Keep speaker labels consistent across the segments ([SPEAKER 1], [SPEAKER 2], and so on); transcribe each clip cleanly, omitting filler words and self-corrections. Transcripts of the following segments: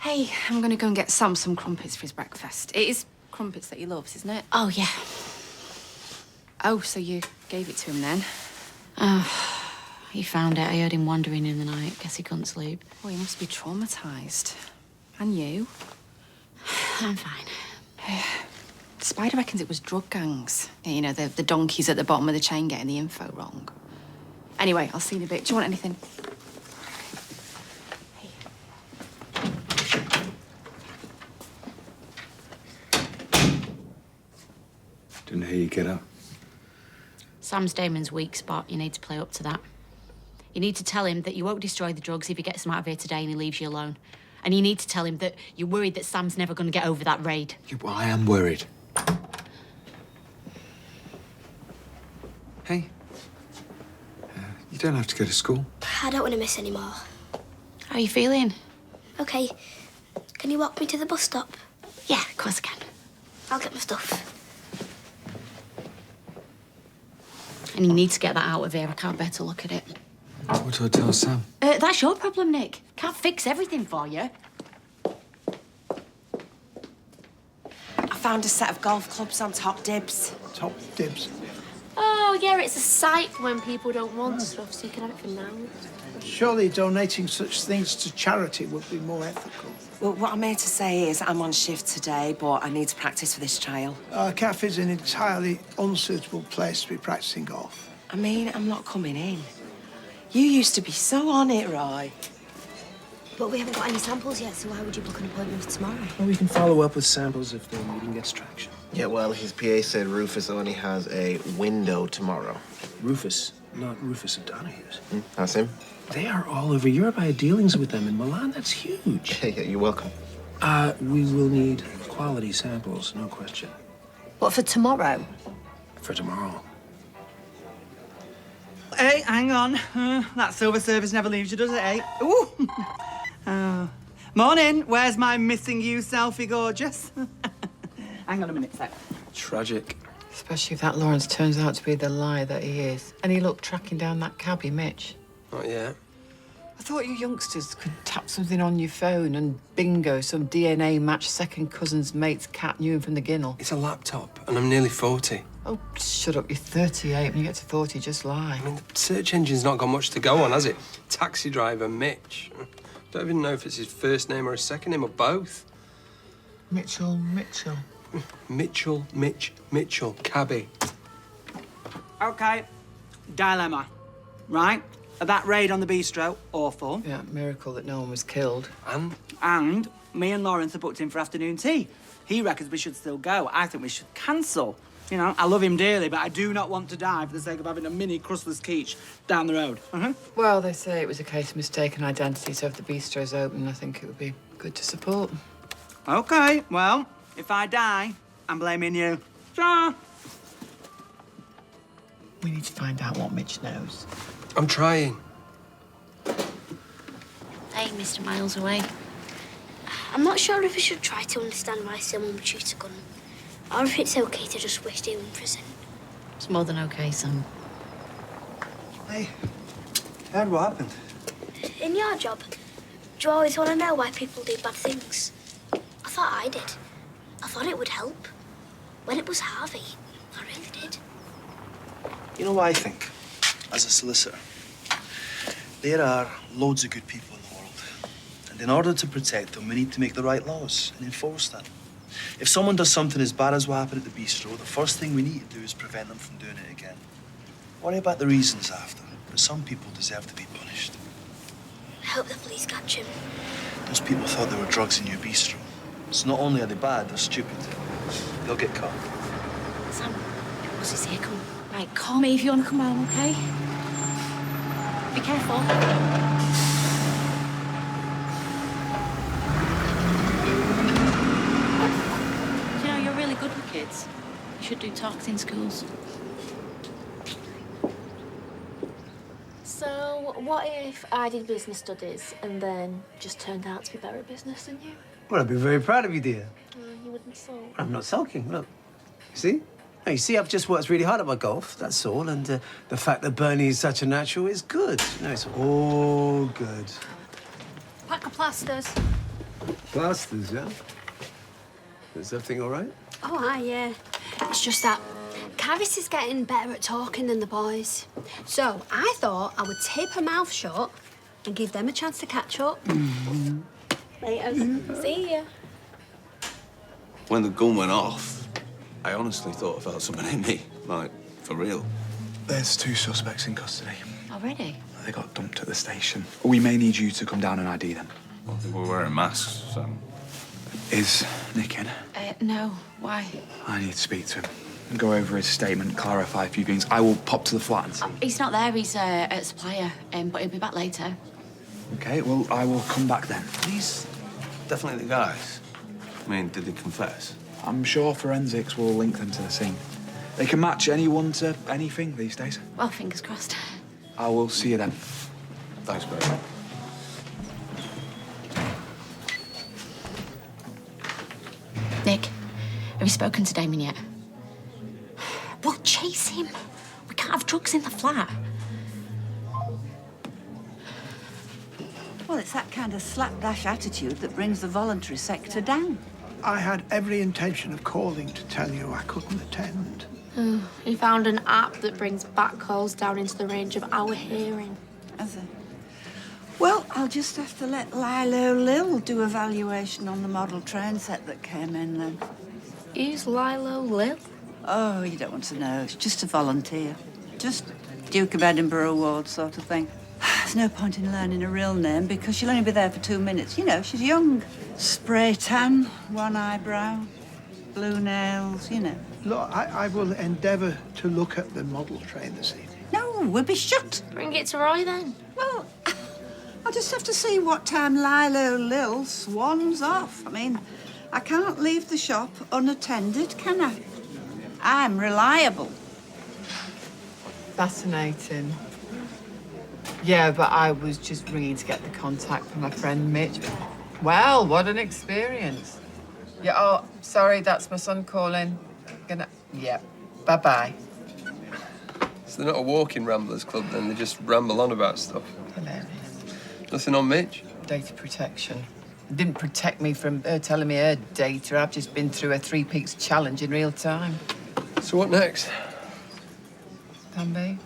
[SPEAKER 1] Hey, I'm going to go and get Sam some crumpets for his breakfast. It is crumpets that he loves, isn't it?
[SPEAKER 2] Oh, yeah.
[SPEAKER 1] Oh, so you gave it to him then?
[SPEAKER 2] He found it. I heard him wandering in the night. Guess he couldn't sleep.
[SPEAKER 1] Oh, he must be traumatised. And you?
[SPEAKER 2] I'm fine.
[SPEAKER 1] Spider reckons it was drug gangs. You know, the donkeys at the bottom of the chain getting the info wrong. Anyway, I'll see you in a bit. Do you want anything? Hey.
[SPEAKER 3] Didn't hear you get up.
[SPEAKER 2] Sam's Damon's weak spot. You need to play up to that. You need to tell him that you won't destroy the drugs if he gets them out of here today and he leaves you alone. And you need to tell him that you're worried that Sam's never going to get over that raid.
[SPEAKER 3] Yeah, well, I am worried. Hey. You don't have to go to school.
[SPEAKER 4] I don't want to miss any more.
[SPEAKER 2] How are you feeling?
[SPEAKER 4] OK. Can you walk me to the bus stop?
[SPEAKER 2] Yeah, of course I can.
[SPEAKER 4] I'll get my stuff.
[SPEAKER 2] And you need to get that out of here. I can't bear to look at it.
[SPEAKER 3] What do I tell Sam?
[SPEAKER 2] That's your problem, Nick. Can't fix everything for you.
[SPEAKER 5] I found a set of golf clubs on Top Dibs.
[SPEAKER 6] Top Dibs.
[SPEAKER 7] Oh, yeah, it's a site for when people don't want stuff, so you can have it for now.
[SPEAKER 6] Surely donating such things to charity would be more ethical.
[SPEAKER 5] Well, what I'm here to say is I'm on shift today, but I need to practice for this trial.
[SPEAKER 6] Our cafe's an entirely unsuitable place to be practicing golf.
[SPEAKER 5] I mean, I'm not coming in. You used to be so on it, Roy.
[SPEAKER 4] But we haven't got any samples yet, so why would you book an appointment for tomorrow?
[SPEAKER 8] Well, we can follow up with samples if the meeting gets traction.
[SPEAKER 9] Yeah, well, his PA said Rufus only has a window tomorrow.
[SPEAKER 8] Rufus, not Rufus O'Donoghue's.
[SPEAKER 9] That's him.
[SPEAKER 8] They are all over Europe. I had dealings with them in Milan. That's huge.
[SPEAKER 9] Yeah, you're welcome.
[SPEAKER 8] We will need quality samples, no question.
[SPEAKER 7] What, for tomorrow?
[SPEAKER 8] For tomorrow.
[SPEAKER 10] Hey, hang on. That silver service never leaves you, does it, eh? Ooh! Morning. Where's my missing you selfie, gorgeous? Hang on a minute, sec.
[SPEAKER 8] Tragic.
[SPEAKER 11] Especially if that Lawrence turns out to be the lie that he is. Any luck tracking down that cabbie, Mitch?
[SPEAKER 8] Not yet.
[SPEAKER 11] I thought you youngsters could tap something on your phone and bingo, some DNA match second cousin's mate's cat knew him from the ginnel.
[SPEAKER 8] It's a laptop, and I'm nearly 40.
[SPEAKER 11] Oh, shut up. You're 38. When you get to 40, just lie.
[SPEAKER 8] I mean, the search engine's not got much to go on, has it? Taxi driver Mitch. Don't even know if it's his first name or his second name or both.
[SPEAKER 11] Mitchell.
[SPEAKER 8] Mitchell, cabbie.
[SPEAKER 10] OK. Dilemma. Right? That raid on the bistro, awful.
[SPEAKER 11] Yeah, miracle that no one was killed.
[SPEAKER 10] And me and Lawrence are booked in for afternoon tea. He reckons we should still go. I think we should cancel. You know, I love him dearly, but I do not want to die for the sake of having a mini crustless quiche down the road.
[SPEAKER 11] Well, they say it was a case of mistaken identity, so if the bistro's open, I think it would be good to support.
[SPEAKER 10] OK, well, if I die, I'm blaming you. Sure.
[SPEAKER 11] We need to find out what Mitch knows.
[SPEAKER 8] I'm trying.
[SPEAKER 2] Hey, Mr. Miles Away.
[SPEAKER 4] I'm not sure if we should try to understand why someone would shoot a gun, or if it's OK to just wish they were in prison.
[SPEAKER 2] It's more than okay, Sam.
[SPEAKER 12] Hey, Dad, what happened?
[SPEAKER 4] In your job, do you always want to know why people do bad things? I thought I did. I thought it would help. When it was Harvey, I really did.
[SPEAKER 12] You know what I think? As a solicitor, there are loads of good people in the world. And in order to protect them, we need to make the right laws and enforce them. If someone does something as bad as what happened at the bistro, the first thing we need to do is prevent them from doing it again. Worry about the reasons after, but some people deserve to be punished.
[SPEAKER 4] I hope the police catch him.
[SPEAKER 12] Those people thought there were drugs in your bistro. So not only are they bad, they're stupid. They'll get caught.
[SPEAKER 2] Sam, what's his here? Come on. Right, call me if you want to come home, OK? Be careful. You know, you're really good with kids. You should do talks in schools.
[SPEAKER 7] So, what if I did business studies and then just turned out to be better at business than you?
[SPEAKER 13] Well, I'd be very proud of you, dear.
[SPEAKER 7] You wouldn't sulk.
[SPEAKER 13] I'm not sulking, look. See? No, you see, I've just worked really hard at my golf, that's all. And the fact that Bernie is such a natural is good. You know, it's all good.
[SPEAKER 7] Pack of plasters.
[SPEAKER 13] Plasters, yeah? Is everything all right?
[SPEAKER 4] Oh, aye, yeah. It's just that Caris is getting better at talking than the boys. So I thought I would tape her mouth shut and give them a chance to catch up. Later. See ya.
[SPEAKER 14] When the gun went off, I honestly thought I felt something hit me. Like, for real.
[SPEAKER 12] There's 2 suspects in custody.
[SPEAKER 2] Already?
[SPEAKER 12] They got dumped at the station. We may need you to come down and ID them.
[SPEAKER 14] Well, they were wearing masks, so...
[SPEAKER 12] Is Nick in?
[SPEAKER 2] No. Why?
[SPEAKER 12] I need to speak to him and go over his statement, clarify a few things. I will pop to the flat and see.
[SPEAKER 2] He's not there. He's at supplier, but he'll be back later.
[SPEAKER 12] Okay, well, I will come back then.
[SPEAKER 14] These definitely the guys. I mean, did they confess?
[SPEAKER 12] I'm sure forensics will link them to the scene. They can match anyone to anything these days.
[SPEAKER 2] Well, fingers crossed.
[SPEAKER 12] I will see you then.
[SPEAKER 14] Thanks, Barry.
[SPEAKER 2] Nick, have you spoken to Damon yet? We'll chase him. We can't have drugs in the flat.
[SPEAKER 15] Well, it's that kind of slapdash attitude that brings the voluntary sector down.
[SPEAKER 6] I had every intention of calling to tell you I couldn't attend.
[SPEAKER 7] He found an app that brings back calls down into the range of our hearing.
[SPEAKER 15] Has it? Well, I'll just have to let Lilo Lil do a valuation on the model train set that came in then.
[SPEAKER 7] Who's Lilo Lil?
[SPEAKER 15] Oh, you don't want to know. It's just a volunteer. Just Duke of Edinburgh Award sort of thing. There's no point in learning a real name because she'll only be there for 2 minutes. You know, she's young. Spray tan, 1 eyebrow, blue nails, you know.
[SPEAKER 6] Look, I will endeavour to look at the model train this evening.
[SPEAKER 15] No, we'll be shut.
[SPEAKER 7] Bring it to Roy then.
[SPEAKER 15] Well, I'll just have to see what time Lilo Lil swans off. I mean, I can't leave the shop unattended, can I? I'm reliable.
[SPEAKER 11] Fascinating. Yeah, but I was just ringing to get the contact from my friend Mitch. Well, what an experience. Yeah, oh, sorry, that's my son calling. Yeah, bye-bye.
[SPEAKER 8] So they're not a walking ramblers club then, they just ramble on about stuff.
[SPEAKER 11] Hilarious.
[SPEAKER 8] Nothing on Mitch?
[SPEAKER 11] Data protection. It didn't protect me from her telling me her data. I've just been through a 3 Peaks challenge in real time.
[SPEAKER 8] So what next?
[SPEAKER 11] Can be.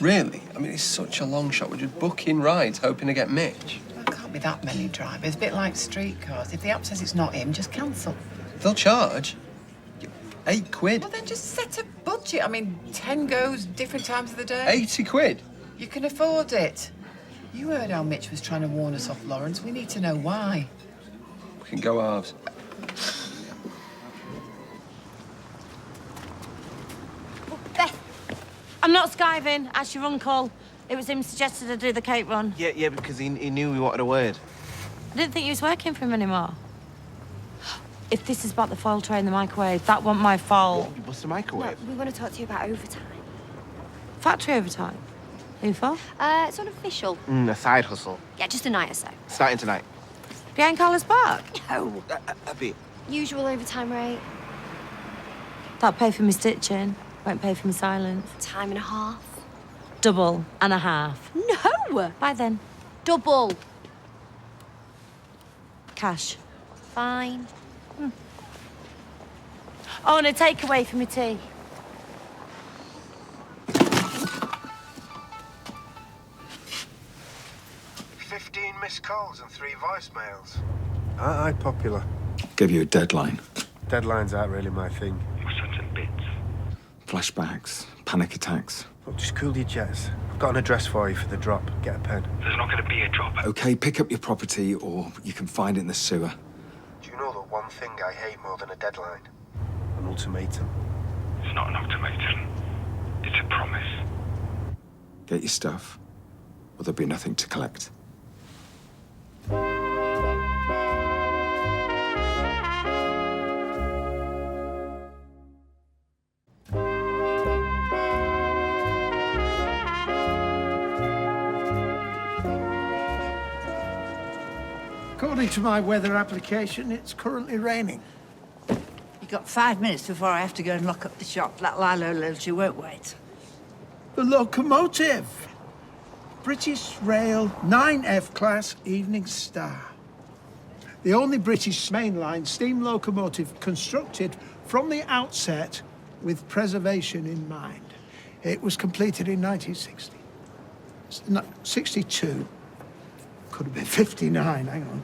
[SPEAKER 8] Really? I mean, it's such a long shot. We're just booking rides, hoping to get Mitch.
[SPEAKER 11] There can't be that many drivers. A bit like streetcars. If the app says it's not him, just cancel.
[SPEAKER 8] They'll charge £8.
[SPEAKER 11] Well, then just set a budget. I mean, 10 goes different times of the day.
[SPEAKER 8] 80 quid?
[SPEAKER 11] You can afford it. You heard how Mitch was trying to warn us off Lawrence. We need to know why.
[SPEAKER 8] We can go halves.
[SPEAKER 16] Beth, I'm not skiving. Ask your uncle. It was him suggested I do the cake run.
[SPEAKER 9] Yeah, because he knew we wanted a word.
[SPEAKER 16] I didn't think he was working for him anymore. If this is about the foil tray in the microwave, that wasn't my fault.
[SPEAKER 9] What's the microwave?
[SPEAKER 4] We want to talk to you about overtime.
[SPEAKER 16] Factory overtime? Who for?
[SPEAKER 4] It's unofficial.
[SPEAKER 9] A side hustle.
[SPEAKER 4] Yeah, just a night or so.
[SPEAKER 9] Starting tonight.
[SPEAKER 16] Behind Carla's back?
[SPEAKER 4] No.
[SPEAKER 9] A bit.
[SPEAKER 4] Usual overtime rate.
[SPEAKER 16] That'll pay for my stitching. Won't pay for my silence.
[SPEAKER 4] Time and a half.
[SPEAKER 16] Double and a half.
[SPEAKER 4] No!
[SPEAKER 16] Bye then.
[SPEAKER 4] Double.
[SPEAKER 16] Cash.
[SPEAKER 4] Fine.
[SPEAKER 16] Oh, and a takeaway for my tea.
[SPEAKER 17] Missed calls and 3 voicemails.
[SPEAKER 3] Aye, popular.
[SPEAKER 18] Gave you a deadline.
[SPEAKER 3] Deadlines aren't really my thing.
[SPEAKER 17] You're such a bitch.
[SPEAKER 18] Flashbacks, panic attacks.
[SPEAKER 3] Look, just cool your jets. I've got an address for you for the drop. Get a pen.
[SPEAKER 17] There's not going to be a drop.
[SPEAKER 18] Okay, pick up your property or you can find it in the sewer.
[SPEAKER 17] Do you know the one thing I hate more than a deadline?
[SPEAKER 3] An ultimatum.
[SPEAKER 17] It's not an ultimatum. It's a promise.
[SPEAKER 18] Get your stuff, or there'll be nothing to collect.
[SPEAKER 6] According to my weather application, it's currently raining.
[SPEAKER 15] You've got 5 minutes before I have to go and lock up the shop. That Lilo Lil, she won't wait.
[SPEAKER 6] The locomotive. British Rail 9F class Evening Star. the only British mainline steam locomotive constructed from the outset with preservation in mind. It was completed in 1960. No, 62. Could have been 59, hang on.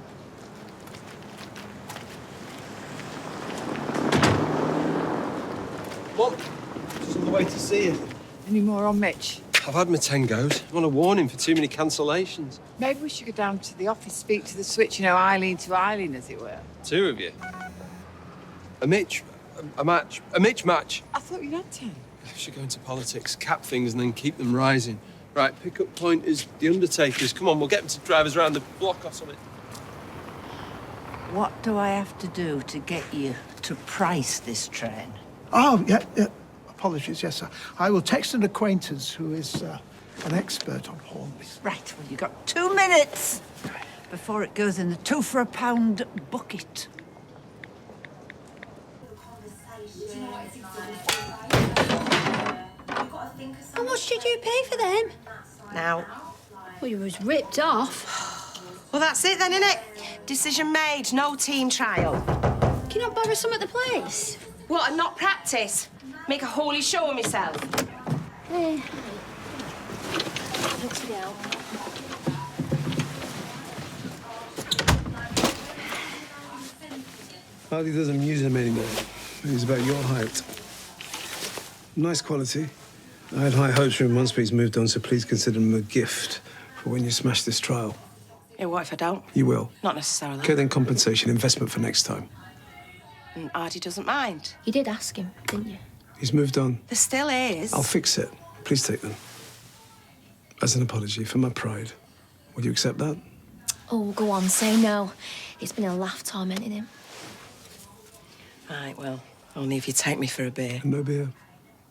[SPEAKER 8] Mum, just on the way to see you.
[SPEAKER 11] Any more on Mitch?
[SPEAKER 8] I've had my 10 goes. I'm on a warning for too many cancellations.
[SPEAKER 11] Maybe we should go down to the office, speak to the switch, you know, Eileen to Eileen, as it were.
[SPEAKER 8] 2 of you? A Mitch, a match, a Mitch match.
[SPEAKER 11] I thought you'd had 10.
[SPEAKER 8] I should go into politics, cap things, and then keep them rising. Right, pick-up point is the Undertakers. Come on, we'll get them to drive us around the block or something.
[SPEAKER 15] What do I have to do to get you to price this train?
[SPEAKER 6] Oh, yeah. Apologies, yes, sir. I will text an acquaintance who is an expert on Hornbys.
[SPEAKER 15] Right, well, you've got 2 minutes before it goes in the 2 for a £1 bucket.
[SPEAKER 4] How much did you pay for them?
[SPEAKER 5] Now.
[SPEAKER 4] Well, you was ripped off.
[SPEAKER 5] Well, that's it then, innit? Decision made, no team trial.
[SPEAKER 4] Can you not borrow some at the place?
[SPEAKER 5] What, and not practice? Make a holy show of myself?
[SPEAKER 4] Let's go.
[SPEAKER 13] Hardly doesn't use him anymore. He's about your height. Nice quality. I had high hopes for him once, but he's moved on, so please consider him a gift for when you smash this trial.
[SPEAKER 5] Yeah, what if I don't?
[SPEAKER 13] You will.
[SPEAKER 5] Not necessarily.
[SPEAKER 13] Okay, then compensation, investment for next time.
[SPEAKER 5] And Artie doesn't mind.
[SPEAKER 7] You did ask him, didn't you?
[SPEAKER 13] He's moved on.
[SPEAKER 5] There still is.
[SPEAKER 13] I'll fix it. Please take them. As an apology for my pride. Will you accept that?
[SPEAKER 7] Oh, go on, say no. It's been a laugh tormenting him.
[SPEAKER 5] Right, well, only if you take me for a beer.
[SPEAKER 13] No beer.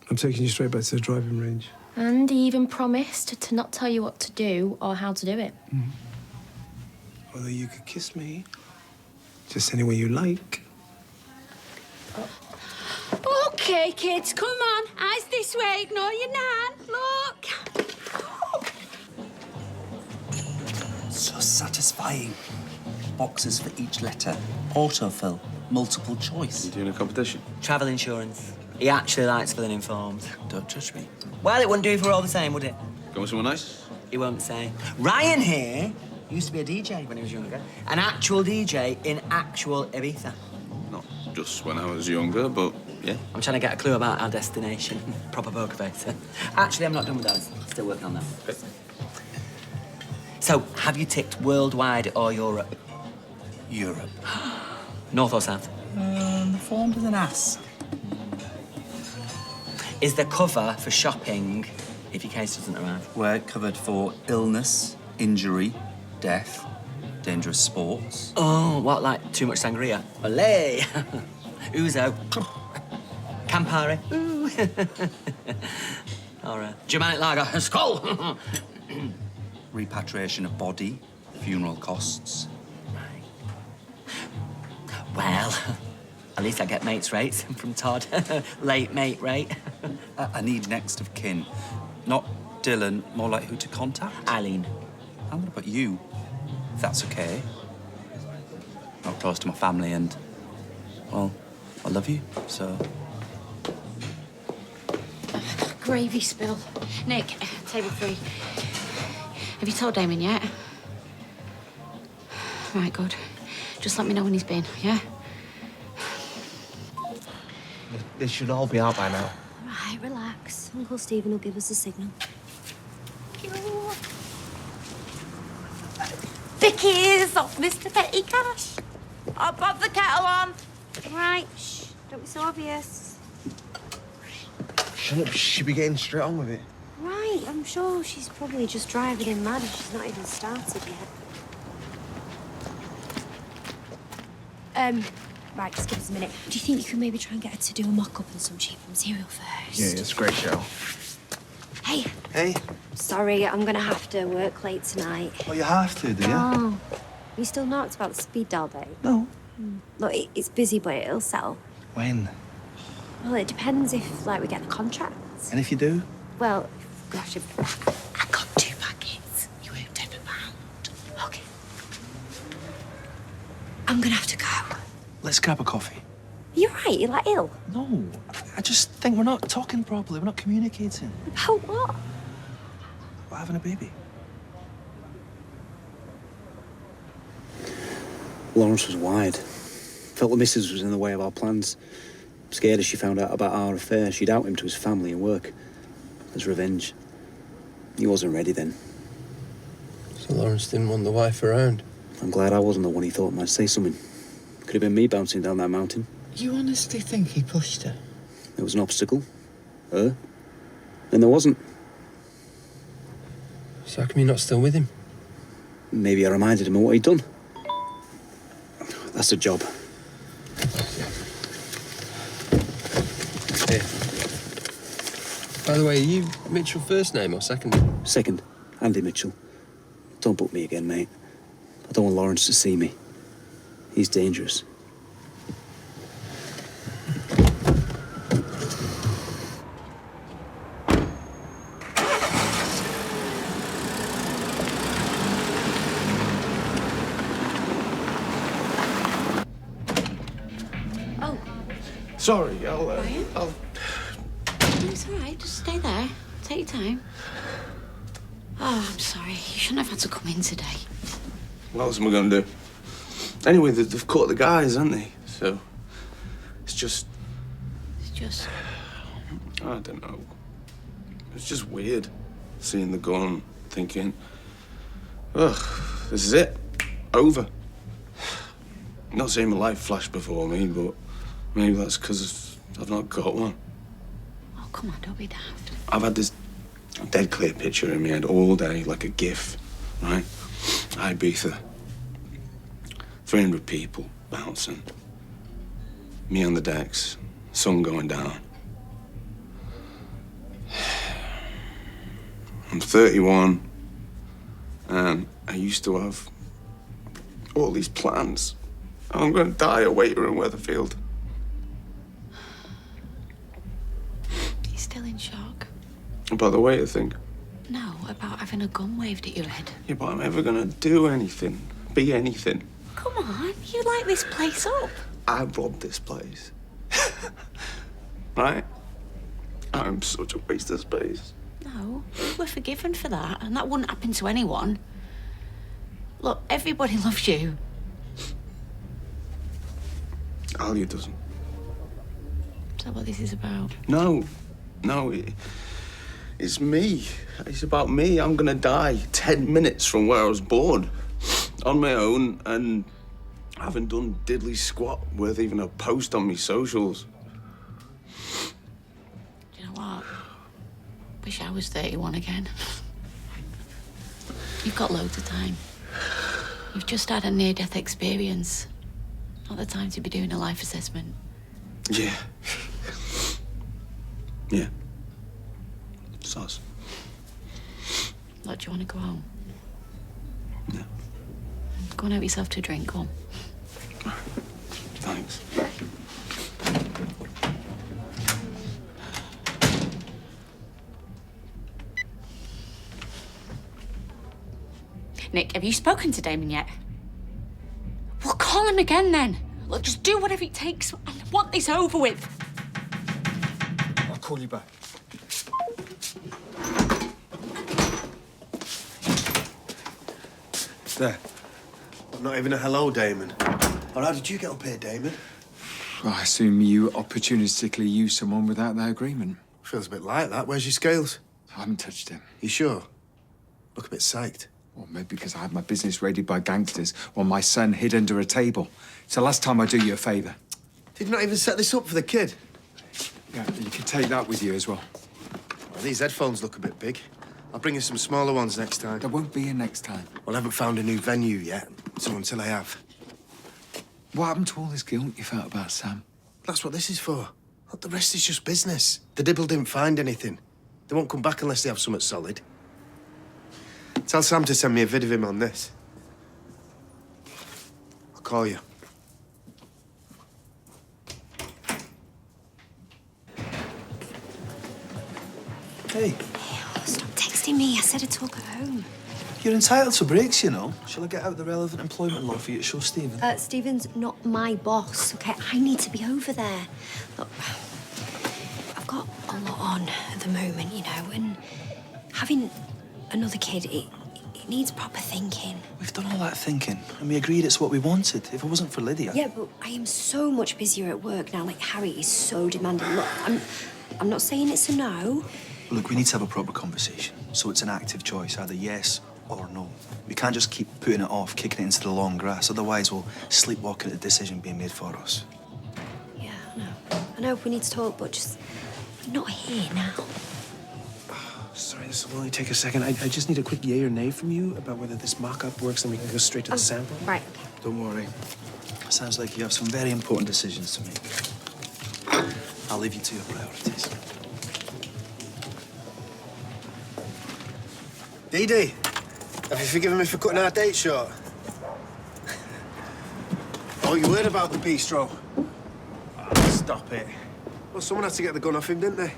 [SPEAKER 13] I'm taking you straight back to the driving range.
[SPEAKER 7] And he even promised to not tell you what to do or how to do it.
[SPEAKER 13] Although you could kiss me. Just any way you like.
[SPEAKER 2] OK, kids, come on. Eyes this way, ignore your nan. Look.
[SPEAKER 12] So satisfying. Boxes for each letter. Autofill. Multiple choice.
[SPEAKER 14] You doing a competition?
[SPEAKER 10] Travel insurance. He actually likes filling in forms.
[SPEAKER 12] Don't judge me.
[SPEAKER 10] Well, it wouldn't do if we're all the same, would it?
[SPEAKER 14] Going somewhere nice?
[SPEAKER 10] He won't say. Ryan here used to be a DJ when he was younger. An actual DJ in actual Ibiza.
[SPEAKER 14] Not just when I was younger, but yeah.
[SPEAKER 10] I'm trying to get a clue about our destination. Proper poker face. Actually, I'm not done with those. Still working on that.
[SPEAKER 14] Okay.
[SPEAKER 10] So, have you ticked worldwide or Europe?
[SPEAKER 12] Europe.
[SPEAKER 10] North or south?
[SPEAKER 12] Formed as an ass.
[SPEAKER 10] Is the cover for shopping if your case doesn't arrive?
[SPEAKER 12] We're covered for illness, injury, death, dangerous sports.
[SPEAKER 10] Oh, what, like too much sangria? Olé! Ouzo. Campari. Ooh. Or a Germanic lager. Skål!
[SPEAKER 12] Repatriation of body, funeral costs.
[SPEAKER 10] Well, at least I get mates rates from Todd. Late mate rate.
[SPEAKER 12] I need next of kin. Not Dylan, more like who to contact?
[SPEAKER 10] Eileen.
[SPEAKER 12] And what about you? If that's okay. Not close to my family and, well, I love you, so...
[SPEAKER 2] Gravy spill. Nick, table 3. Have you told Damon yet? Right, good. Just let me know when he's been, yeah?
[SPEAKER 9] They should all be out by now.
[SPEAKER 4] Right, relax. Uncle Stephen will give us a signal.
[SPEAKER 16] Vicky's off Mr. Petty Cash. I'll pop the kettle on.
[SPEAKER 4] Right, shh. Don't be so obvious.
[SPEAKER 9] Shouldn't she be getting straight on with it?
[SPEAKER 4] Right, I'm sure she's probably just driving him mad if she's not even started yet. Right, just give us a minute. Do you think you could maybe try and get her to do a mock-up and some cheap material first?
[SPEAKER 9] Yeah, it's a great show.
[SPEAKER 4] Hey.
[SPEAKER 9] Hey.
[SPEAKER 4] Sorry, I'm gonna have to work late tonight.
[SPEAKER 12] Oh, you have to, do you?
[SPEAKER 4] Oh. You still knocked about the speed dial date?
[SPEAKER 12] No.
[SPEAKER 4] Look, it's busy, but it'll sell.
[SPEAKER 12] When?
[SPEAKER 4] Well, it depends if, like, we get the contracts.
[SPEAKER 12] And if you do?
[SPEAKER 4] Well, gosh, I got 2 packets. You owe £10. Okay.
[SPEAKER 15] I'm gonna have to go.
[SPEAKER 12] Let's grab a coffee.
[SPEAKER 15] You're right, you're like ill.
[SPEAKER 12] No, I just think we're not talking properly. We're not communicating.
[SPEAKER 15] About what?
[SPEAKER 12] We're having a baby.
[SPEAKER 19] Lawrence was wide. Felt the missus was in the way of our plans. Scared as she found out about our affair, she'd out him to his family and work. As revenge. He wasn't ready then.
[SPEAKER 8] So Lawrence didn't want the wife around?
[SPEAKER 19] I'm glad I wasn't the one he thought might say something. Could have been me bouncing down that mountain.
[SPEAKER 11] You honestly think he pushed her?
[SPEAKER 19] There was an obstacle. Her. Then there wasn't.
[SPEAKER 8] So how come you're not still with him?
[SPEAKER 19] Maybe I reminded him of what he'd done. That's a job.
[SPEAKER 8] Here. By the way, are you Mitchell first name or second?
[SPEAKER 19] Second. Andy Mitchell. Don't book me again, mate. I don't want Lawrence to see me. He's dangerous.
[SPEAKER 2] Oh.
[SPEAKER 12] Sorry,
[SPEAKER 2] Ryan?
[SPEAKER 12] I'll...
[SPEAKER 2] It's all right. Just stay there. Take your time. Oh, I'm sorry. You shouldn't have had to come in today.
[SPEAKER 14] What else am I going to do? Anyway, they've caught the guys, haven't they? So, it's just...
[SPEAKER 2] It's just...
[SPEAKER 14] I don't know. It's just weird, seeing the gun, thinking, ugh, this is it. Over. Not saying my life flashed before me, but maybe that's because I've not got one.
[SPEAKER 2] Oh, come on, don't be daft.
[SPEAKER 14] I've had this dead clear picture in my head all day, like a GIF, right? Ibiza. 300 people bouncing. Me on the decks, sun going down. I'm 31, and I used to have all these plans. I'm going to die a waiter in Weatherfield.
[SPEAKER 2] You're still in shock?
[SPEAKER 14] About the waiter thing?
[SPEAKER 2] No, about having a gun waved at your head.
[SPEAKER 14] Yeah, but I'm never going to do anything, be anything.
[SPEAKER 2] Come on, you light this place up.
[SPEAKER 14] I robbed this place. Right? I'm such a waste of space.
[SPEAKER 2] No, we're forgiven for that, and that wouldn't happen to anyone. Look, everybody loves you.
[SPEAKER 14] Alia doesn't.
[SPEAKER 2] Is that what this is about?
[SPEAKER 14] No, it's me. It's about me. I'm gonna die 10 minutes from where I was born. On my own, and I haven't done diddly squat worth even a post on me socials.
[SPEAKER 2] Do you know what? Wish I was 31 again. You've got loads of time. You've just had a near-death experience. Not the time to be doing a life assessment.
[SPEAKER 14] Yeah. Yeah. Sus.
[SPEAKER 2] Look, do you want to go home?
[SPEAKER 14] Yeah.
[SPEAKER 2] Go and have yourself to drink, go on.
[SPEAKER 14] Thanks.
[SPEAKER 2] Nick, have you spoken to Damon yet? Well, call him again then. Look, just do whatever it takes. I want this over with.
[SPEAKER 18] I'll call you back.
[SPEAKER 12] There. Not even a hello, Damon. Or how did you get up here, Damon?
[SPEAKER 18] Well, I assume you opportunistically used someone without their agreement.
[SPEAKER 12] Feels a bit like that. Where's your scales?
[SPEAKER 18] I haven't touched him.
[SPEAKER 12] You sure? Look a bit psyched.
[SPEAKER 18] Or maybe because I had my business raided by gangsters while my son hid under a table. It's the last time I do you a favour.
[SPEAKER 12] Did you not even set this up for the kid?
[SPEAKER 18] Yeah, you can take that with you as well.
[SPEAKER 12] Well, these headphones look a bit big. I'll bring you some smaller ones next time.
[SPEAKER 18] There won't be a next time.
[SPEAKER 12] Well, I haven't found a new venue yet, so until I have.
[SPEAKER 18] What happened to all this guilt you felt about Sam?
[SPEAKER 12] That's what this is for. Look, the rest is just business. The Dibble didn't find anything. They won't come back unless they have something solid. Tell Sam to send me a vid of him on this. I'll call you.
[SPEAKER 4] Hey. Stop texting me. I said I'd talk at home.
[SPEAKER 12] You're entitled to breaks, you know. Shall I get out the relevant employment law for you to show Stephen?
[SPEAKER 4] Stephen's not my boss, OK? I need to be over there. Look, I've got a lot on at the moment, you know, and having another kid, it needs proper thinking.
[SPEAKER 12] We've done all that thinking, and we agreed it's what we wanted. If it wasn't for Lydia...
[SPEAKER 4] Yeah, but I am so much busier at work now. Like, Harry is so demanding. Look, I'm not saying it's a no.
[SPEAKER 12] Look, we need to have a proper conversation, so it's an active choice, either yes or no. We can't just keep putting it off, kicking it into the long grass. Otherwise, we'll sleepwalk at the decision being made for us.
[SPEAKER 4] Yeah, I know. I know we need to talk, but just... we're not here now.
[SPEAKER 3] Sorry, this will only take a second. I just need a quick yay or nay from you about whether this mock-up works, and we can go straight to the sample.
[SPEAKER 4] Right.
[SPEAKER 12] Don't worry. Sounds like you have some very important decisions to make. I'll leave you to your priorities.
[SPEAKER 20] Dee Dee, have you forgiven me for cutting our date short? Oh, you heard about the bistro? Oh, stop it. Well, someone had to get the gun off him, didn't they?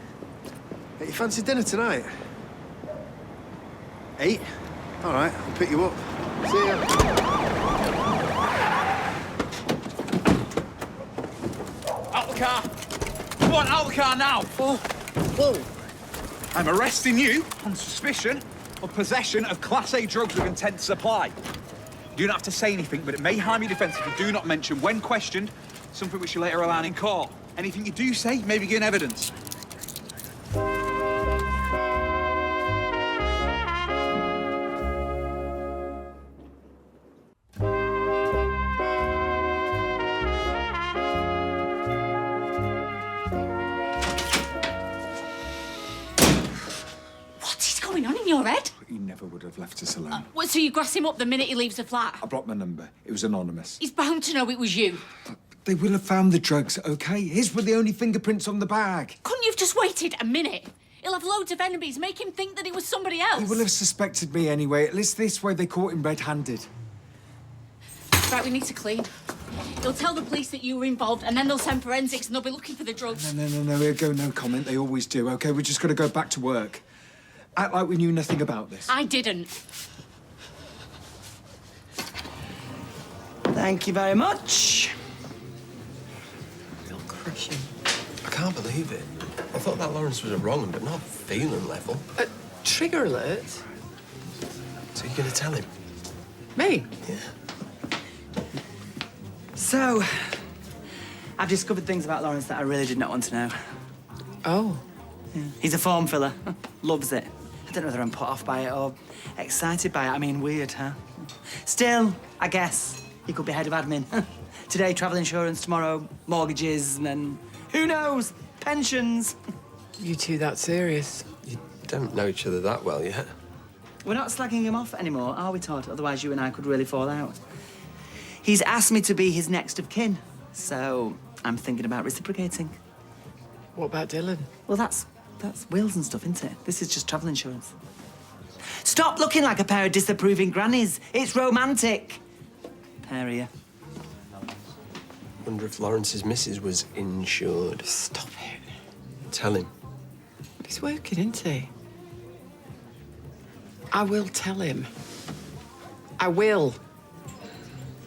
[SPEAKER 20] Hey, you fancy dinner tonight? 8? All right, I'll pick you up. See ya.
[SPEAKER 18] Out the car! Come on, out the car now!
[SPEAKER 20] Whoa. Whoa.
[SPEAKER 18] I'm arresting you on suspicion of possession of Class A drugs with intent to supply. You do not have to say anything, but it may harm your defence if you do not mention, when questioned, something which you later rely on in court. Anything you do say may be given evidence.
[SPEAKER 2] Your head?
[SPEAKER 18] He never would have left us alone.
[SPEAKER 2] What, so you grass him up the minute he leaves the flat?
[SPEAKER 18] I blocked my number. It was anonymous.
[SPEAKER 2] He's bound to know it was you.
[SPEAKER 18] They will have found the drugs, OK? His were the only fingerprints on the bag.
[SPEAKER 2] Couldn't you have just waited a minute? He'll have loads of enemies. Make him think that it was somebody else.
[SPEAKER 18] He will have suspected me anyway. At least this way they caught him red-handed.
[SPEAKER 2] Right, we need to clean. He'll tell the police that you were involved, and then they'll send forensics, and they'll be looking for the drugs.
[SPEAKER 18] No. He'll go no comment. They always do, OK? We're just got to go back to work. Act like we knew nothing about this.
[SPEAKER 2] I didn't.
[SPEAKER 10] Thank you very much.
[SPEAKER 8] Real crushing. I can't believe it. I thought that Lawrence was a wrong, but not feeling level.
[SPEAKER 5] Trigger alert?
[SPEAKER 8] So you're going to tell him?
[SPEAKER 5] Me?
[SPEAKER 8] Yeah.
[SPEAKER 10] So, I've discovered things about Lawrence that I really did not want to know.
[SPEAKER 5] Oh.
[SPEAKER 10] Yeah. He's a form filler. Loves it. I don't know whether I'm put off by it or excited by it. I mean, weird, huh? Still, I guess he could be head of admin. Today, travel insurance, tomorrow, mortgages, and then, who knows, pensions.
[SPEAKER 5] You two that serious?
[SPEAKER 8] You don't know each other that well yet.
[SPEAKER 10] We're not slagging him off anymore, are we, Todd? Otherwise, you and I could really fall out. He's asked me to be his next of kin, so I'm thinking about reciprocating.
[SPEAKER 5] What about Dylan?
[SPEAKER 10] Well, that's wills and stuff, isn't it? This is just travel insurance. Stop looking like a pair of disapproving grannies. It's romantic. Pair of you.
[SPEAKER 8] Wonder if Lawrence's missus was insured.
[SPEAKER 5] Stop it.
[SPEAKER 8] Tell him.
[SPEAKER 5] He's working, isn't he? I will tell him. I will.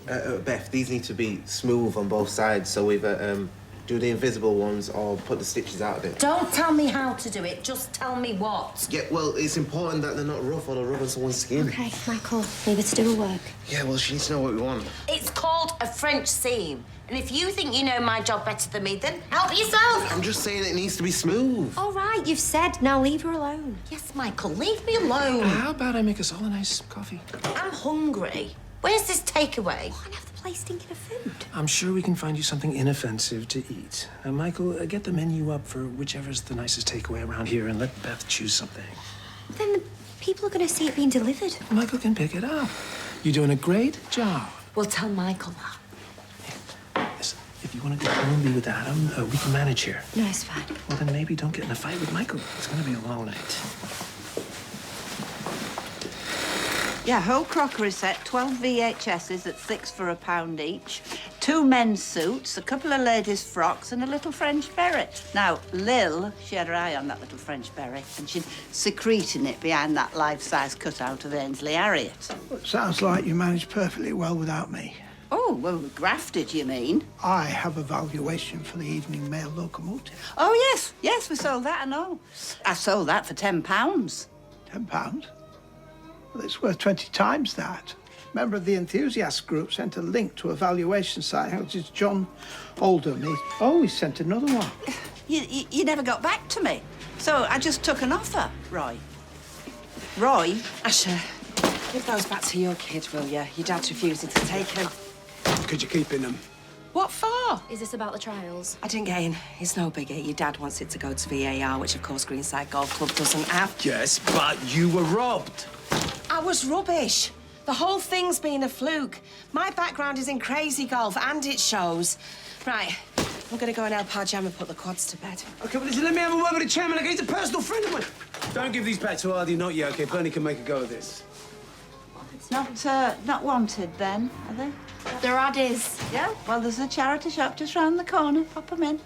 [SPEAKER 9] Beth, these need to be smooth on both sides, so either do the invisible ones or put the stitches out of it.
[SPEAKER 21] Don't tell me how to do it, just tell me what.
[SPEAKER 9] Yeah, well, it's important that they're not rough or they'll rub on someone's skin.
[SPEAKER 4] OK, Michael, leave her to do her work.
[SPEAKER 9] Yeah, well, she needs to know what we want.
[SPEAKER 21] It's called a French seam. And if you think you know my job better than me, then help yourself.
[SPEAKER 9] I'm just saying it needs to be smooth.
[SPEAKER 4] All right, you've said. Now leave her alone.
[SPEAKER 21] Yes, Michael, leave me alone.
[SPEAKER 3] How about I make us all a nice coffee?
[SPEAKER 21] I'm hungry. Where's this takeaway?
[SPEAKER 4] Oh, and have the place stinking of food.
[SPEAKER 3] I'm sure we can find you something inoffensive to eat. Now, Michael, get the menu up for whichever's the nicest takeaway around here and let Beth choose something.
[SPEAKER 4] Then the people are going to see it being delivered.
[SPEAKER 3] Michael can pick it up. You're doing a great job.
[SPEAKER 21] Well, tell Michael that.
[SPEAKER 3] Listen, if you want to go home and be with Adam, we can manage here.
[SPEAKER 4] No, it's fine.
[SPEAKER 3] Well, then maybe don't get in a fight with Michael. It's going to be a long night.
[SPEAKER 15] Yeah, whole crockery set, 12 VHSs at £6 for £1 each, 2 men's suits, a couple of ladies' frocks, and a little French beret. Now, Lil, she had her eye on that little French beret, and she'd secreting it behind that life-size cutout of Ainsley Harriott.
[SPEAKER 6] It sounds like you managed perfectly well without me.
[SPEAKER 15] Oh, well, grafted, you mean?
[SPEAKER 6] I have a valuation for the Evening Mail locomotive.
[SPEAKER 15] Oh, yes. Yes, we sold that and all. I sold that for £10.
[SPEAKER 6] £10? Well, it's worth 20 times that. A member of the enthusiast group sent a link to a valuation site, which is John Oldham. He sent another one.
[SPEAKER 15] You never got back to me. So I just took an offer, Roy. Roy?
[SPEAKER 5] Asher, give those back to your kid, will you? Your dad's refusing to take them.
[SPEAKER 13] Could you keep in them?
[SPEAKER 5] What for?
[SPEAKER 7] Is this about the trials?
[SPEAKER 5] I didn't get in. It's no biggie. Your dad wants it to go to VAR, which, of course, Greenside Golf Club doesn't have.
[SPEAKER 3] Yes, but you were robbed.
[SPEAKER 5] I was rubbish. The whole thing's been a fluke. My background is in crazy golf, and it shows. Right, I'm gonna go and help our Jam and put the quads to bed.
[SPEAKER 13] OK, but listen, let me have a word with the chairman. He's a personal friend of mine. Don't give these back to Ardy, not yet, OK? Bernie can make a go of this.
[SPEAKER 15] It's not wanted, then, are they?
[SPEAKER 7] They're Addies.
[SPEAKER 15] Yeah, well, there's a charity shop just round the corner. Pop them in.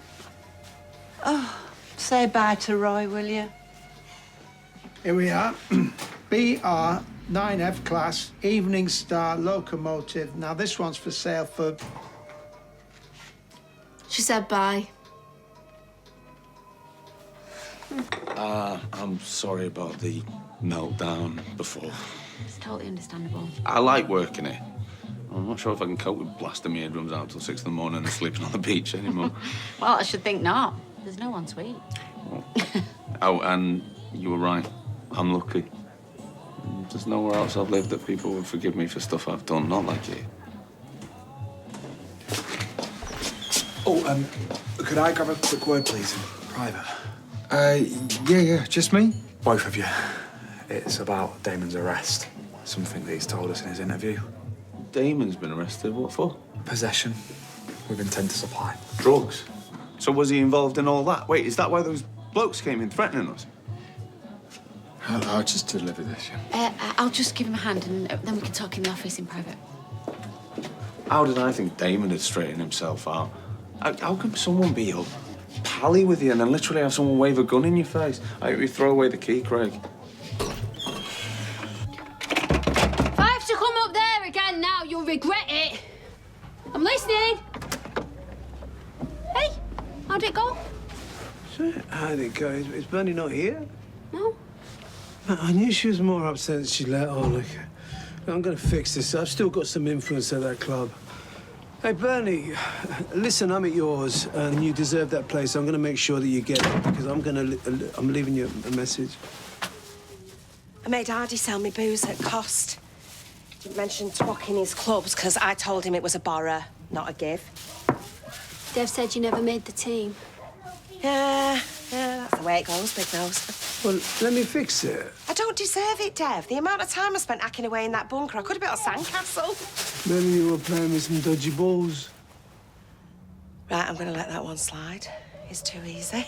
[SPEAKER 15] Oh, say bye to Roy, will you?
[SPEAKER 6] Here we are. BR 9F class, Evening Star locomotive. Now, this one's for sale for...
[SPEAKER 7] She said bye.
[SPEAKER 14] I'm sorry about the meltdown before.
[SPEAKER 2] It's totally understandable.
[SPEAKER 14] I like working here. I'm not sure if I can cope with blasting my eardrums out till 6 in the morning and sleeping on the beach anymore.
[SPEAKER 2] Well, I should think not. There's no one sweet.
[SPEAKER 14] Oh, and you were right. I'm lucky. There's nowhere else I've lived that people would forgive me for stuff I've done, not like you.
[SPEAKER 18] Oh, could I grab a quick word, please, in private? Yeah, just me. Both of you. It's about Damon's arrest. Something that he's told us in his interview.
[SPEAKER 14] Damon's been arrested. What for?
[SPEAKER 18] Possession with intent to supply.
[SPEAKER 14] Drugs. So was he involved in all that? Wait, is that why those blokes came in threatening us?
[SPEAKER 18] I'll just deliver this, yeah.
[SPEAKER 2] I'll just give him a hand and then we can talk in the office in private.
[SPEAKER 14] How did I think Damon had straightened himself out? How can someone be up pally with you and then literally have someone wave a gun in your face? I hope you throw away the key, Craig.
[SPEAKER 1] If I have to come up there again now, you'll regret it. I'm listening. Hey, how'd it go?
[SPEAKER 13] How'd it go? Is Bernie not here?
[SPEAKER 1] No.
[SPEAKER 13] I knew she was more upset than she let on. Look, I'm going to fix this. I've still got some influence at that club. Hey, Bernie, listen, I'm at yours, and you deserve that place. I'm going to make sure that you get it, because I'm leaving you a message.
[SPEAKER 5] I made Ardy sell me booze at cost. Didn't mention twocking his clubs, because I told him it was a borrow, not a give.
[SPEAKER 1] Dev said you never made the team.
[SPEAKER 5] Yeah, that's the way it goes, big nose.
[SPEAKER 13] Well, let me fix it.
[SPEAKER 5] I don't deserve it, Dev. The amount of time I spent hacking away in that bunker, I could have built a sandcastle.
[SPEAKER 13] Maybe you were playing with some dodgy balls.
[SPEAKER 5] Right, I'm going to let that one slide. It's too easy.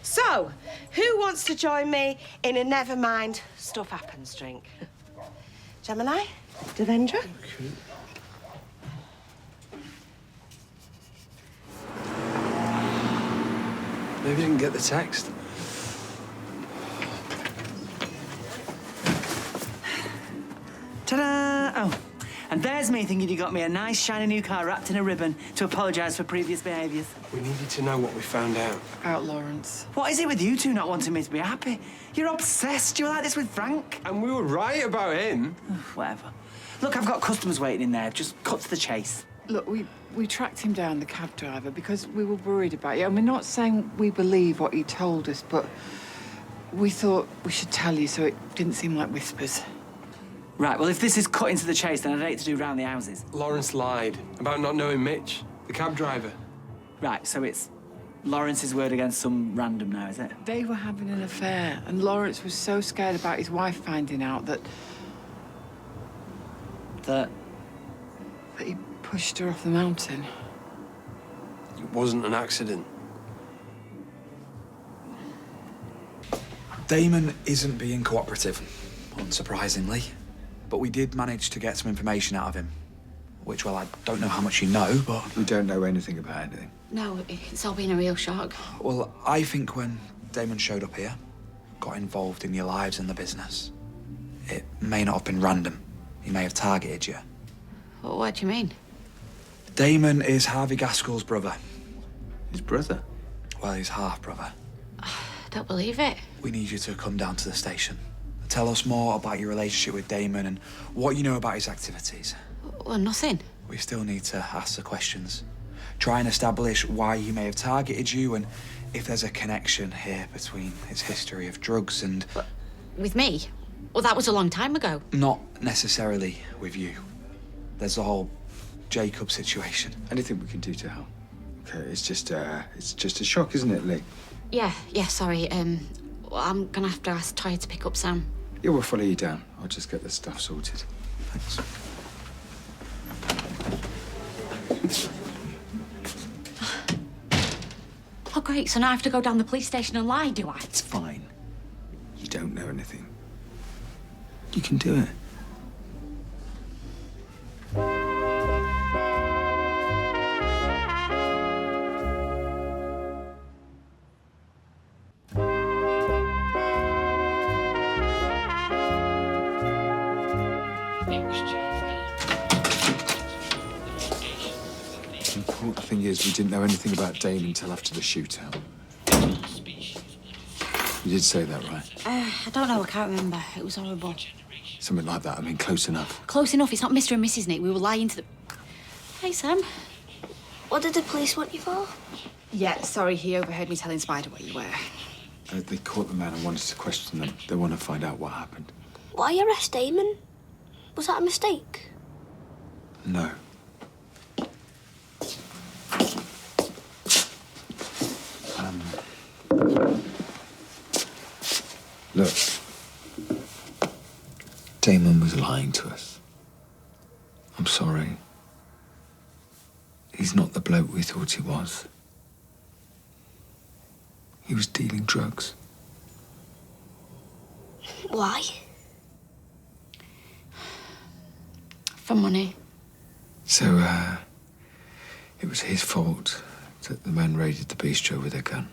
[SPEAKER 5] So, who wants to join me in a never mind, stuff happens drink? Gemini? Devendra?
[SPEAKER 13] Okay.
[SPEAKER 3] Maybe you didn't get the text.
[SPEAKER 10] Ta-da! Oh, and there's me thinking you got me a nice, shiny new car wrapped in a ribbon to apologise for previous behaviours.
[SPEAKER 3] We needed to know what we found out.
[SPEAKER 11] About Lawrence.
[SPEAKER 10] What is it with you two not wanting me to be happy? You're obsessed. You were like this with Frank.
[SPEAKER 8] And we were right about him.
[SPEAKER 10] Whatever. Look, I've got customers waiting in there. Just cut to the chase.
[SPEAKER 11] Look, we tracked him down, the cab driver, because we were worried about you. And we're not saying we believe what he told us, but we thought we should tell you so it didn't seem like whispers.
[SPEAKER 10] Right, well, if this is cutting to the chase, then I'd hate to do round the houses.
[SPEAKER 8] Lawrence lied about not knowing Mitch, the cab driver.
[SPEAKER 10] Right, so it's Lawrence's word against some random now, is it?
[SPEAKER 11] They were having an affair, and Lawrence was so scared about his wife finding out that he pushed her off the mountain.
[SPEAKER 8] It wasn't an accident.
[SPEAKER 18] Damon isn't being cooperative, unsurprisingly. But we did manage to get some information out of him.
[SPEAKER 17] which, well, I don't know how much you know, but...
[SPEAKER 18] We don't know anything about anything.
[SPEAKER 2] No, it's all been a real shock.
[SPEAKER 17] Well, I think when Damon showed up here, got involved in your lives and the business, it may not have been random. He may have targeted you.
[SPEAKER 2] What do you mean?
[SPEAKER 17] Damon is Harvey Gaskell's brother.
[SPEAKER 18] His brother?
[SPEAKER 17] Well, his half-brother.
[SPEAKER 2] I don't believe it.
[SPEAKER 17] We need you to come down to the station. Tell us more about your relationship with Damon and what you know about his activities.
[SPEAKER 2] Well, nothing.
[SPEAKER 17] We still need to ask the questions. Try and establish why he may have targeted you and if there's a connection here between his history of drugs and...
[SPEAKER 2] With me? Well, that was a long time ago.
[SPEAKER 17] Not necessarily with you. There's the whole Jacob situation.
[SPEAKER 18] Anything we can do to help? Okay, it's just a shock, isn't it, Lee?
[SPEAKER 2] Yeah, sorry. Well, I'm gonna have to ask Toya to pick up Sam.
[SPEAKER 18] Yeah, we'll follow you down. I'll just get the stuff sorted.
[SPEAKER 17] Thanks.
[SPEAKER 2] Oh, great. So now I have to go down the police station and lie, do I?
[SPEAKER 18] It's fine. You don't know anything. You can do it. The important thing is we didn't know anything about Damon until after the shootout. You did say that, right?
[SPEAKER 2] I don't know. I can't remember. It was horrible.
[SPEAKER 18] Something like that. I mean, close enough.
[SPEAKER 2] Close enough. It's not Mr. and Mrs. Nick. We were lying to the... Hey, Sam.
[SPEAKER 4] What did the police want you for?
[SPEAKER 22] Yeah, sorry, he overheard me telling Spider where you were.
[SPEAKER 18] They caught the man and wanted to question them. They want to find out what happened.
[SPEAKER 4] Why arrest Damon? Was that a mistake?
[SPEAKER 18] No. Look. Damon was lying to us. I'm sorry. He's not the bloke we thought he was. He was dealing drugs.
[SPEAKER 4] Why?
[SPEAKER 2] For money.
[SPEAKER 18] So, it was his fault that the men raided the bistro with a gun.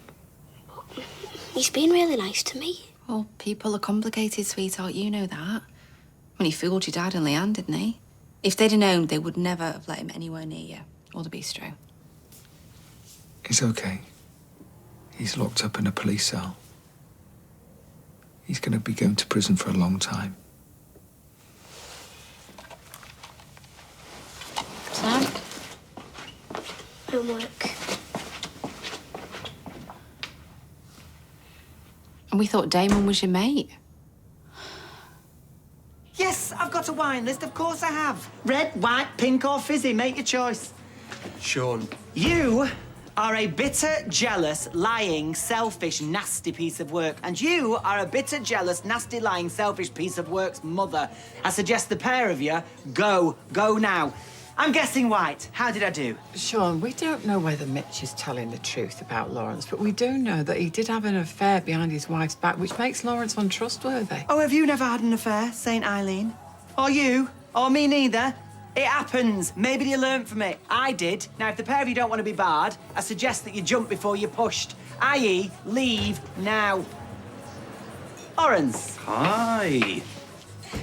[SPEAKER 4] He's been really nice to me.
[SPEAKER 22] Well, people are complicated, sweetheart. You know that. When he fooled your dad and Leanne, didn't he? If they'd have known, they would never have let him anywhere near you or the bistro.
[SPEAKER 18] It's okay. He's locked up in a police cell. He's going to be going to prison for a long time.
[SPEAKER 2] Sam?
[SPEAKER 4] Homework.
[SPEAKER 22] And we thought Damon was your mate.
[SPEAKER 10] Yes, I've got a wine list. Of course I have. Red, white, pink or fizzy. Make your choice.
[SPEAKER 8] Sean.
[SPEAKER 10] You are a bitter, jealous, lying, selfish, nasty piece of work. And you are a bitter, jealous, nasty, lying, selfish piece of work's mother. I suggest the pair of you go. Go now. I'm guessing white. How did I do?
[SPEAKER 11] Sean, we don't know whether Mitch is telling the truth about Lawrence, but we do know that he did have an affair behind his wife's back, which makes Lawrence untrustworthy.
[SPEAKER 10] Oh, have you never had an affair, Saint Eileen? Or you? Or me neither? It happens. Maybe you learned from it. I did. Now, if the pair of you don't want to be barred, I suggest that you jump before you're pushed. i.e., leave now. Lawrence.
[SPEAKER 23] Hi.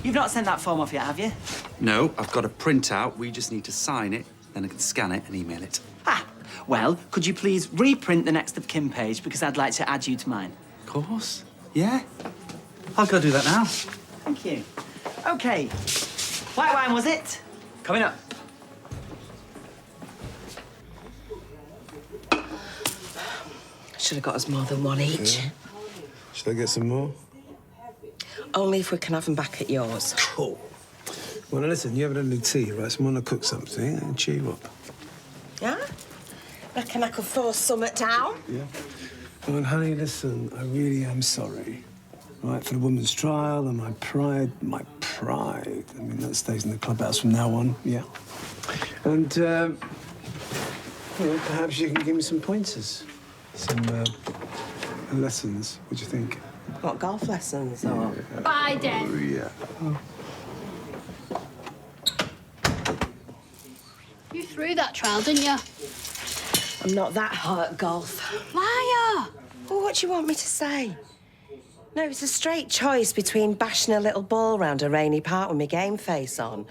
[SPEAKER 10] You've not sent that form off yet, have you?
[SPEAKER 23] No, I've got a printout. We just need to sign it, then I can scan it and email it.
[SPEAKER 10] Ah, well, could you please reprint the next of kin page because I'd like to add you to mine?
[SPEAKER 23] Of course. Yeah. I'll go do that now.
[SPEAKER 10] Thank you. OK. White wine, was it? Coming up.
[SPEAKER 5] Should have got us more than one each.
[SPEAKER 13] Yeah. Should I get some more?
[SPEAKER 5] Only if we can have them back at yours.
[SPEAKER 13] Cool. Well, now listen, you haven't had any tea, right? So I'm gonna cook something and cheer you up.
[SPEAKER 5] Yeah? Reckon I could force something down?
[SPEAKER 13] Yeah. Well, honey, listen, I really am sorry. Right, for the woman's trial and my pride. I mean, that stays in the clubhouse from now on, yeah. And, you know, perhaps you can give me some pointers. Some, lessons. What do you think?
[SPEAKER 5] What, golf lessons or...?
[SPEAKER 1] Bye, Dad.
[SPEAKER 13] Oh, yeah.
[SPEAKER 1] through that trial, didn't you?
[SPEAKER 5] I'm not that hot at golf.
[SPEAKER 1] Liar!
[SPEAKER 5] Well, what do you want me to say? No, it's a straight choice between bashing a little ball round a rainy park with my game face on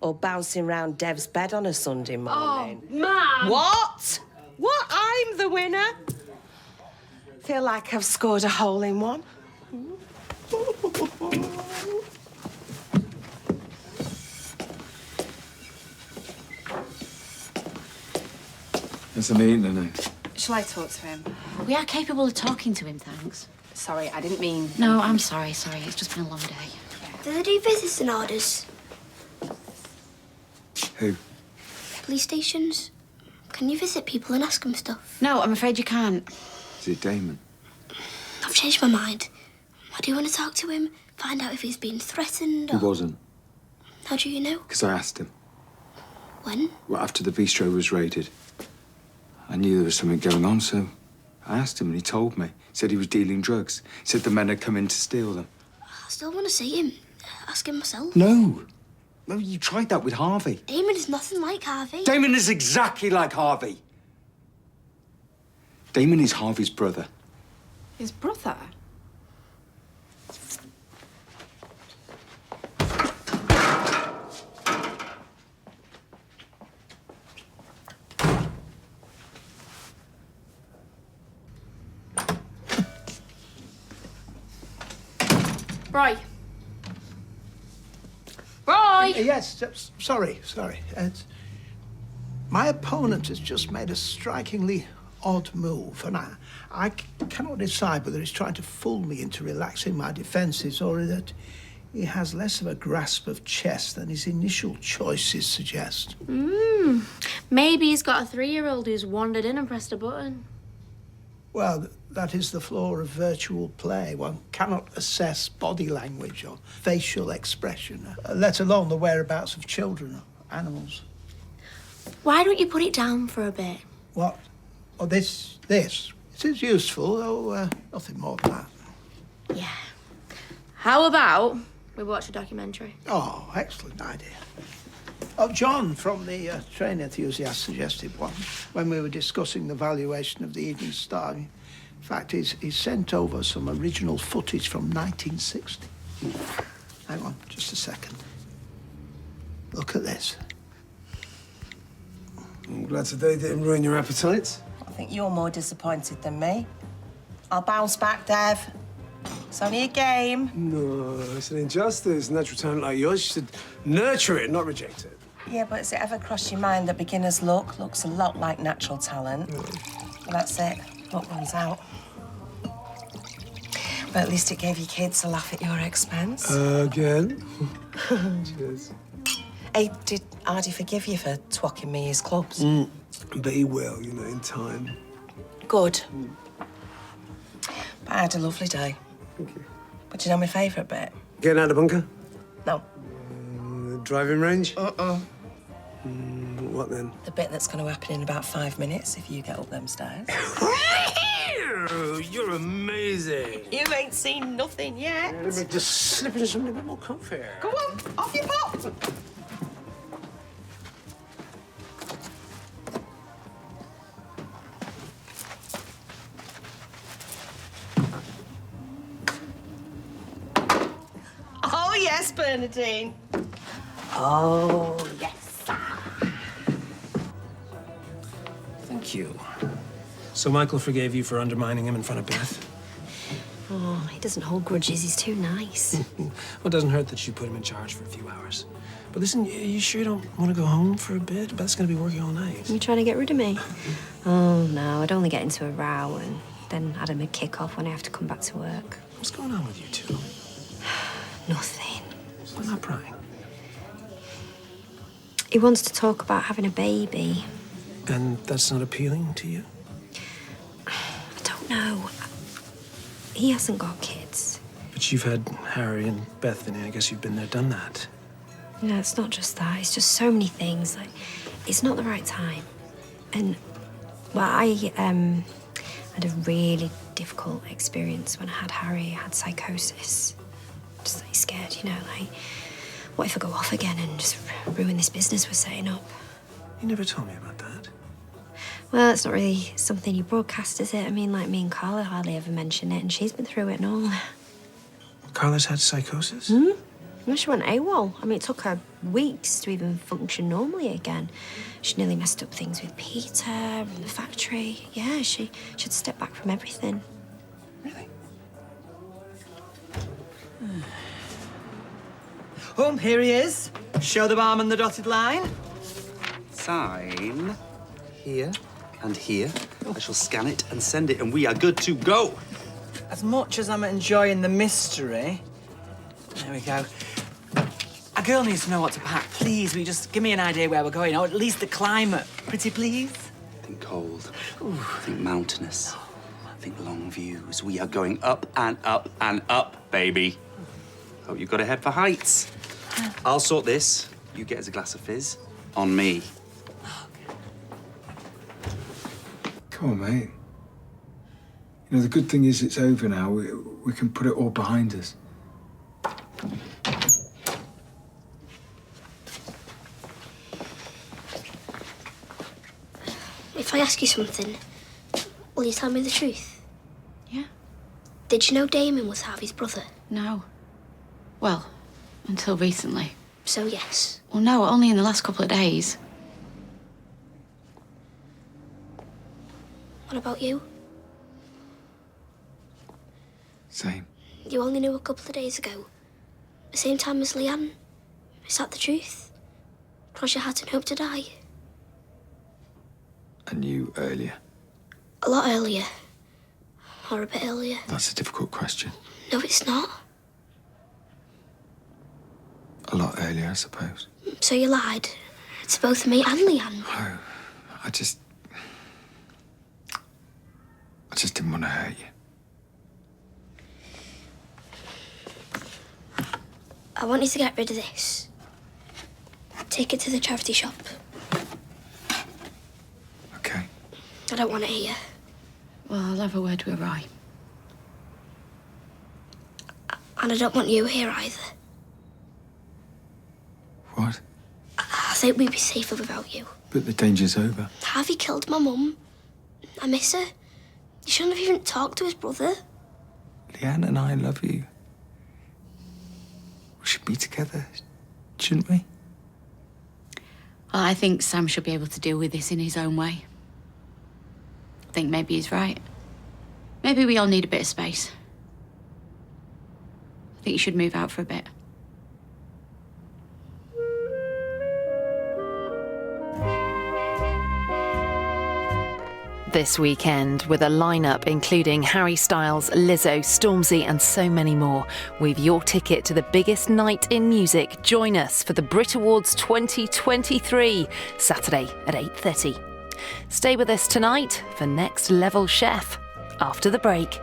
[SPEAKER 5] or bouncing round Dev's bed on a Sunday morning.
[SPEAKER 1] Oh, Mum!
[SPEAKER 5] What? What? I'm the winner? Feel like I've scored a hole in one.
[SPEAKER 17] It's a meeting, isn't it?
[SPEAKER 22] Shall I talk to him?
[SPEAKER 2] We are capable of talking to him, thanks.
[SPEAKER 22] Sorry, I didn't mean...
[SPEAKER 2] No, I'm sorry. It's just been a long day.
[SPEAKER 12] Do they do visiting orders?
[SPEAKER 17] Who?
[SPEAKER 12] Police stations? Can you visit people and ask them stuff?
[SPEAKER 2] No, I'm afraid you can't.
[SPEAKER 17] Is it Damon?
[SPEAKER 12] I've changed my mind. I do want to talk to him, find out if he's been threatened
[SPEAKER 17] He
[SPEAKER 12] or...
[SPEAKER 17] wasn't,
[SPEAKER 12] How do you know?
[SPEAKER 17] because I asked him.
[SPEAKER 12] When?
[SPEAKER 17] Well, after the bistro was raided. I knew there was something going on, so I asked him and he told me. He said he was dealing drugs. He said the men had come in to steal them.
[SPEAKER 12] I still want to see him. Ask him myself.
[SPEAKER 17] No! No, you tried that with Harvey.
[SPEAKER 12] Damon is nothing like Harvey.
[SPEAKER 17] Damon is exactly like Harvey. Damon is Harvey's brother.
[SPEAKER 22] His brother?
[SPEAKER 1] Roy. Roy!
[SPEAKER 6] Yes, sorry. My opponent has just made a strikingly odd move, and I cannot decide whether he's trying to fool me into relaxing my defences or that he has less of a grasp of chess than his initial choices suggest.
[SPEAKER 7] Maybe he's got a 3-year-old who's wandered in and pressed a button.
[SPEAKER 6] Well, that is the flaw of virtual play. One cannot assess body language or facial expression, let alone the whereabouts of children or animals.
[SPEAKER 7] Why don't you put it down for a bit?
[SPEAKER 6] What? Oh, this. It is useful, though nothing more than that.
[SPEAKER 7] Yeah. How about we watch a documentary?
[SPEAKER 6] Oh, excellent idea. Oh, John from the Train Enthusiast suggested one when we were discussing the valuation of the Evening Star. In fact, he's sent over some original footage from 1960. Hang on, just a second. Look at this.
[SPEAKER 13] I'm glad today didn't ruin your appetite.
[SPEAKER 5] I think you're more disappointed than me. I'll bounce back, Dev. It's only a game.
[SPEAKER 13] No, it's an injustice. Natural talent like yours, you should nurture it, not reject it.
[SPEAKER 5] Yeah, but has it ever crossed your mind that beginner's luck looks a lot like natural talent? Well, that's it. Luck runs out. But at least it gave your kids a laugh at your expense.
[SPEAKER 13] Again? Cheers.
[SPEAKER 5] Hey, did Ardy forgive you for twocking me his clubs?
[SPEAKER 13] But he will, in time.
[SPEAKER 5] Good. But I had a lovely day.
[SPEAKER 13] Thank you.
[SPEAKER 5] But do you know my favourite bit?
[SPEAKER 13] Getting out of the bunker?
[SPEAKER 5] No.
[SPEAKER 13] Driving range?
[SPEAKER 5] Uh-uh.
[SPEAKER 13] What then?
[SPEAKER 5] The bit that's going to happen in about 5 minutes if you get up them stairs.
[SPEAKER 13] You're amazing.
[SPEAKER 5] You ain't seen nothing yet.
[SPEAKER 13] Let me just slip into something a bit more comfy.
[SPEAKER 5] Go on, off you pop. Oh, yes, Bernadine. Oh, yes.
[SPEAKER 3] Thank you. So Michael forgave you for undermining him in front of Beth?
[SPEAKER 4] Oh, he doesn't hold grudges. He's too nice.
[SPEAKER 3] Well, it doesn't hurt that you put him in charge for a few hours. But listen, you sure you don't want to go home for a bit? Beth's going to be working all night.
[SPEAKER 4] You trying to get rid of me? Oh, no, I'd only get into a row and then Adam would kick off when I have to come back to work.
[SPEAKER 3] What's going on with you two?
[SPEAKER 4] Nothing.
[SPEAKER 3] I'm not prying.
[SPEAKER 4] He wants to talk about having a baby.
[SPEAKER 3] And that's not appealing to you?
[SPEAKER 4] I don't know. He hasn't got kids.
[SPEAKER 3] But you've had Harry and Bethany. I guess you've been there, done that.
[SPEAKER 4] No, it's not just that. It's just so many things. Like, it's not the right time. And, well, I had a really difficult experience when I had Harry. I had psychosis. Just, like, scared, like, what if I go off again and just ruin this business we're setting up?
[SPEAKER 3] You never told me about that.
[SPEAKER 4] Well, it's not really something you broadcast, is it? I mean, like, me and Carla hardly ever mention it, and she's been through it and all.
[SPEAKER 3] Carla's had psychosis?
[SPEAKER 4] Well, she went AWOL. I mean, it took her weeks to even function normally again. She nearly messed up things with Peter and the factory. Yeah, she had to step back from everything.
[SPEAKER 10] Oh, here he is. Show the barman the dotted line.
[SPEAKER 23] Sign here and here. I shall scan it and send it, and we are good to go.
[SPEAKER 10] As much as I'm enjoying the mystery... There we go. A girl needs to know what to pack. Please, will you just give me an idea where we're going, or at least the climate. Pretty please?
[SPEAKER 23] Think cold. Think mountainous. Think long views. We are going up and up and up, baby. Hope you've got a head for heights. I'll sort this. You get us a glass of fizz. On me.
[SPEAKER 13] Come on, mate. You know, the good thing is it's over now. We can put it all behind us.
[SPEAKER 12] If I ask you something, will you tell me the truth?
[SPEAKER 2] Yeah.
[SPEAKER 12] Did you know Damon was Harvey's brother?
[SPEAKER 2] No. Well, until recently.
[SPEAKER 12] So, yes.
[SPEAKER 2] Well, no, only in the last couple of days.
[SPEAKER 12] What about you?
[SPEAKER 13] Same.
[SPEAKER 12] You only knew a couple of days ago. The same time as Leanne. Is that the truth? Because you had to hope to die.
[SPEAKER 13] I knew earlier.
[SPEAKER 12] A lot earlier. Or a bit earlier.
[SPEAKER 13] That's a difficult question.
[SPEAKER 12] No, it's not.
[SPEAKER 13] A lot earlier, I suppose.
[SPEAKER 12] So you lied to both me and Leanne.
[SPEAKER 13] No, I just didn't want to hurt you.
[SPEAKER 12] I want you to get rid of this. Take it to the charity shop.
[SPEAKER 13] Okay.
[SPEAKER 12] I don't want it here.
[SPEAKER 2] Well, I'll have a word with Roy.
[SPEAKER 12] And I don't want you here either.
[SPEAKER 13] What?
[SPEAKER 12] I think we'd be safer without you.
[SPEAKER 13] But the danger's over.
[SPEAKER 12] Harvey killed my mum. I miss her. You shouldn't have even talked to his brother.
[SPEAKER 13] Leanne and I love you. We should be together, shouldn't we?
[SPEAKER 2] Well, I think Sam should be able to deal with this in his own way. I think maybe he's right. Maybe we all need a bit of space. I think you should move out for a bit.
[SPEAKER 16] This weekend, with a lineup including Harry Styles, Lizzo, Stormzy and so many more. We've your ticket to the biggest night in music. Join us for the Brit Awards 2023, Saturday at 8:30. Stay with us tonight for Next Level Chef after the break.